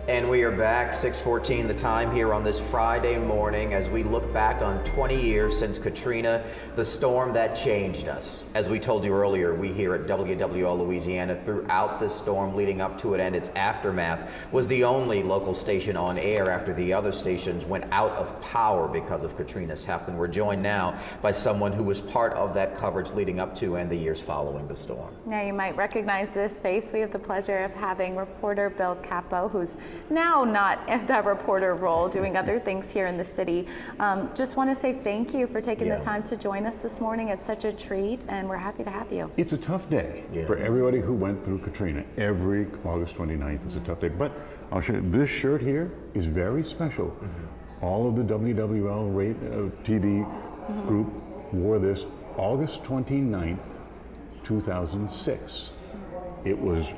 And we are back, 6:14 the time here on this Friday morning as we look back on 20 years since Katrina, the storm that changed us. As we told you earlier, we here at WWL Louisiana throughout the storm leading up to it and its aftermath was the only local station on air after the other stations went out of power because of Katrina's heft. And we're joined now by someone who was part of that coverage leading up to and the years following the storm. Now you might recognize this face. We have the pleasure of having reporter Bill Capo, who's now not in that reporter role, doing other things here in the city. Just want to say thank you for taking the time to join us this morning. It's such a treat, and we're happy to have you. It's a tough day for everybody who went through Katrina. Every August 29th is a tough day. But I'll show you, this shirt here is very special. All of the WWL TV group wore this August 29th, 2006. It was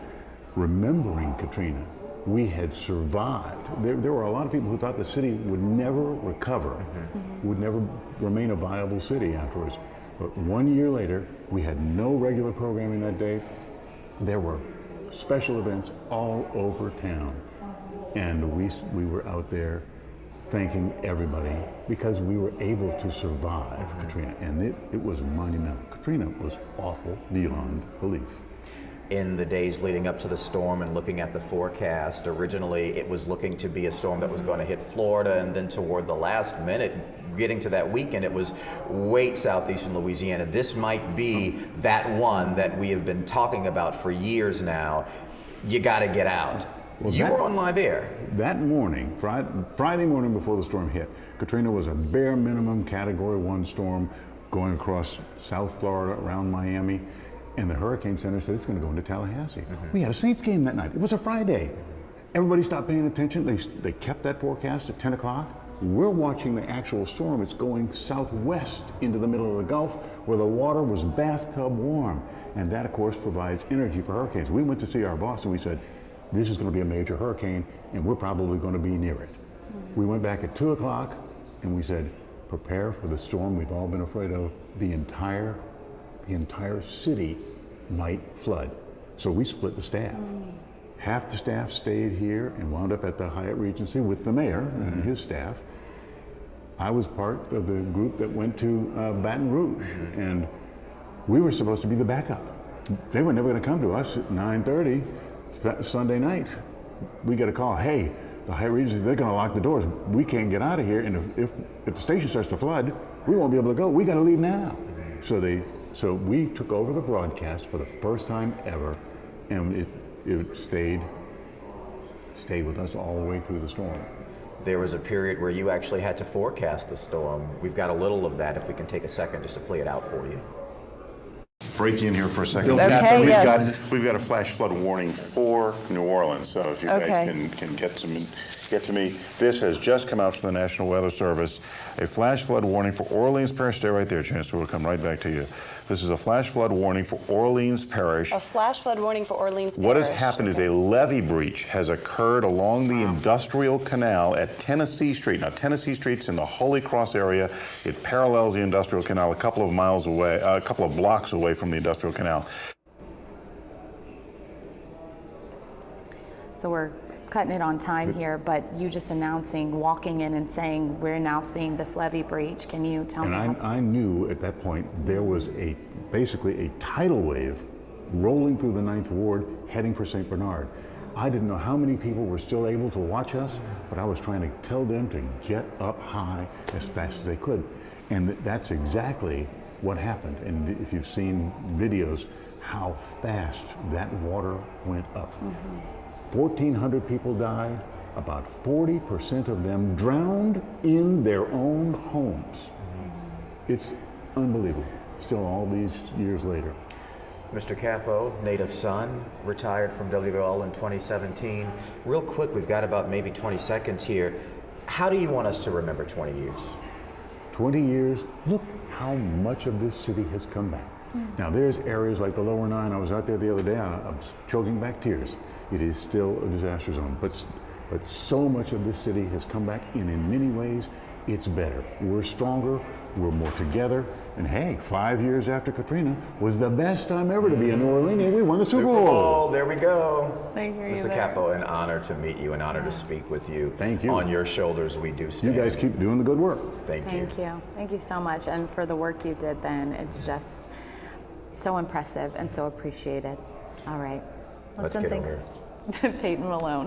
remembering Katrina. We had survived. There were a lot of people who thought the city would never recover, would never remain a viable city afterwards. But 1 year later, we had no regular programming that day. There were special events all over town. And we were out there thanking everybody because we were able to survive Katrina. And it was monumental. Katrina was awful beyond belief. In the days leading up to the storm and looking at the forecast, originally it was looking to be a storm that was going to hit Florida, and then toward the last minute, getting to that weekend, it was way southeastern Louisiana. This might be that one that we have been talking about for years now. You got to get out. Well, you were on live air. That morning, Friday morning before the storm hit, Katrina was a bare minimum Category 1 storm going across South Florida, around Miami. And the Hurricane Center said it's going to go into Tallahassee. We had a Saints game that night. It was a Friday. Everybody stopped paying attention. They kept that forecast at 10 o'clock. We're watching the actual storm. It's going southwest into the middle of the Gulf where the water was bathtub warm. And that, of course, provides energy for hurricanes. We went to see our boss and we said, this is going to be a major hurricane and we're probably going to be near it. We went back at 2 o'clock and we said, prepare for the storm we've all been afraid of. The entire city might flood. So we split the staff. Half the staff stayed here and wound up at the Hyatt Regency with the mayor and his staff. I was part of the group that went to Baton Rouge, and we were supposed to be the backup. They were never going to come to us at 9:30 Sunday night. We get a call, hey, the Hyatt Regency, they're going to lock the doors. We can't get out of here, and if the station starts to flood, we won't be able to go. We got to leave now. So we took over the broadcast for the first time ever, and it stayed with us all the way through the storm. There was a period where you actually had to forecast the storm. We've got a little of that if we can take a second just to play it out for you. Break in here for a second. Okay, We've got a flash flood warning for New Orleans, so if you guys can get to me. This has just come out from the National Weather Service. A flash flood warning for Orleans Parish. Stay right there, Chancellor. We'll come right back to you. This is a flash flood warning for Orleans Parish. A flash flood warning for Orleans Parish. What has happened is a levee breach has occurred along the Industrial Canal at Tennessee Street. Now, Tennessee Street's in the Holy Cross area. It parallels the Industrial Canal a couple of miles away, a couple of blocks away from the Industrial Canal. So we're cutting it on time here, but you just announcing, walking in and saying, we're now seeing this levee breach. Can you tell me? And I knew at that point there was basically a tidal wave rolling through the 9th Ward heading for St. Bernard. I didn't know how many people were still able to watch us, but I was trying to tell them to get up high as fast as they could. And that's exactly what happened. And if you've seen videos, how fast that water went up. 1,400 people died, about 40% of them drowned in their own homes. It's unbelievable, still all these years later. Mr. Capo, native son, retired from WWL in 2017. Real quick, we've got about maybe 20 seconds here. How do you want us to remember 20 years? 20 years, look how much of this city has come back. Now there's areas like the Lower Nine. I was out there the other day, I was choking back tears. It is still a disaster zone, but so much of this city has come back, and in many ways, it's better. We're stronger, we're more together, And hey, 5 years after Katrina was the best time ever to be in New Orleans. We won the Super Bowl. There we go. I hear you Mr. there. Capo, an honor to meet you, an honor to speak with you. Thank you. On your shoulders we do stand. You guys keep doing the good work. Thank you. Thank you. Thank you so much. And for the work you did then, it's just so impressive and so appreciated. All right. Let's send get over things to Peyton Malone.